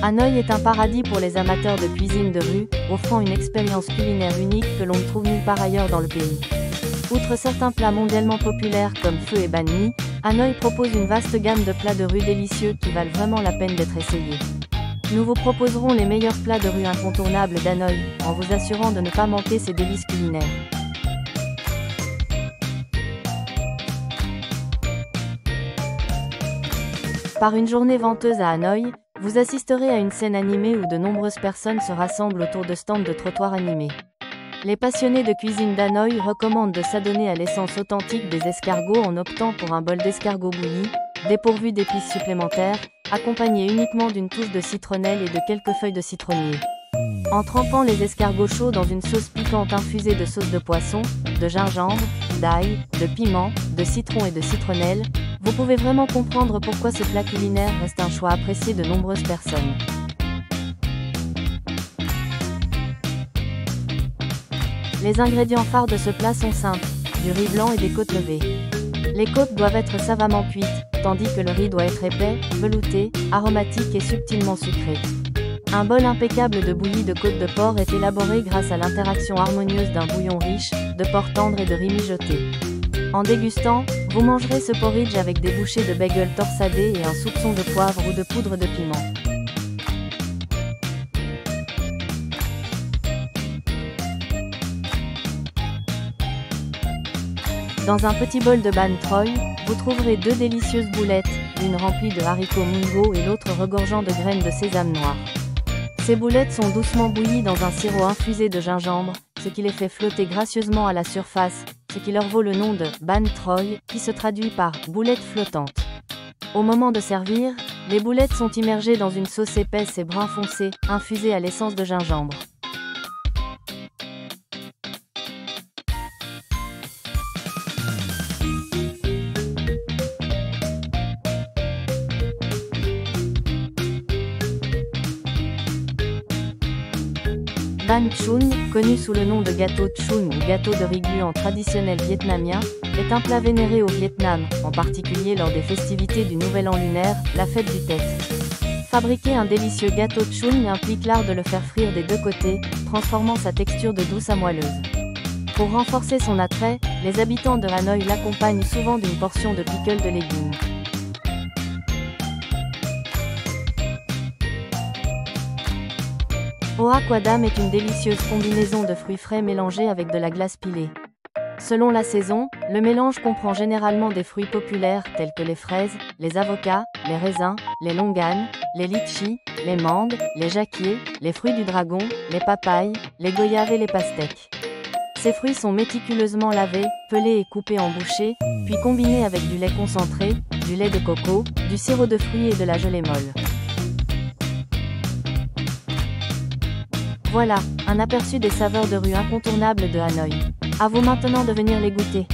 Hanoï est un paradis pour les amateurs de cuisine de rue, offrant une expérience culinaire unique que l'on ne trouve nulle part ailleurs dans le pays. Outre certains plats mondialement populaires comme pho et banh mi, Hanoï propose une vaste gamme de plats de rue délicieux qui valent vraiment la peine d'être essayés. Nous vous proposerons les meilleurs plats de rue incontournables d'Hanoï, en vous assurant de ne pas manquer ces délices culinaires. Par une journée venteuse à Hanoï, vous assisterez à une scène animée où de nombreuses personnes se rassemblent autour de stands de trottoirs animés. Les passionnés de cuisine d'Hanoï recommandent de s'adonner à l'essence authentique des escargots en optant pour un bol d'escargot bouilli, dépourvu d'épices supplémentaires, accompagné uniquement d'une touche de citronnelle et de quelques feuilles de citronnier. En trempant les escargots chauds dans une sauce piquante infusée de sauce de poisson, de gingembre, d'ail, de piment, de citron et de citronnelle, vous pouvez vraiment comprendre pourquoi ce plat culinaire reste un choix apprécié de nombreuses personnes. Les ingrédients phares de ce plat sont simples, du riz blanc et des côtes levées. Les côtes doivent être savamment cuites, tandis que le riz doit être épais, velouté, aromatique et subtilement sucré. Un bol impeccable de bouillie de côtes de porc est élaboré grâce à l'interaction harmonieuse d'un bouillon riche, de porc tendre et de riz mijoté. En dégustant, vous mangerez ce porridge avec des bouchées de bagel torsadés et un soupçon de poivre ou de poudre de piment. Dans un petit bol de banh troy, vous trouverez deux délicieuses boulettes, l'une remplie de haricots mungo et l'autre regorgeant de graines de sésame noir. Ces boulettes sont doucement bouillies dans un sirop infusé de gingembre, ce qui les fait flotter gracieusement à la surface, ce qui leur vaut le nom de banh troy, qui se traduit par boulettes flottantes. Au moment de servir, les boulettes sont immergées dans une sauce épaisse et brun foncé, infusée à l'essence de gingembre. Banh chun, connu sous le nom de gâteau chun ou gâteau de riz gluant traditionnel vietnamien, est un plat vénéré au Vietnam, en particulier lors des festivités du Nouvel An lunaire, la fête du Tet. Fabriquer un délicieux gâteau chun implique l'art de le faire frire des deux côtés, transformant sa texture de douce à moelleuse. Pour renforcer son attrait, les habitants de Hanoï l'accompagnent souvent d'une portion de pickle de légumes. Oa Quadam est une délicieuse combinaison de fruits frais mélangés avec de la glace pilée. Selon la saison, le mélange comprend généralement des fruits populaires tels que les fraises, les avocats, les raisins, les longanes, les litchis, les mangues, les jacquiers, les fruits du dragon, les papayes, les goyaves et les pastèques. Ces fruits sont méticuleusement lavés, pelés et coupés en bouchées, puis combinés avec du lait concentré, du lait de coco, du sirop de fruits et de la gelée molle. Voilà, un aperçu des saveurs de rue incontournables de Hanoï. À vous maintenant de venir les goûter.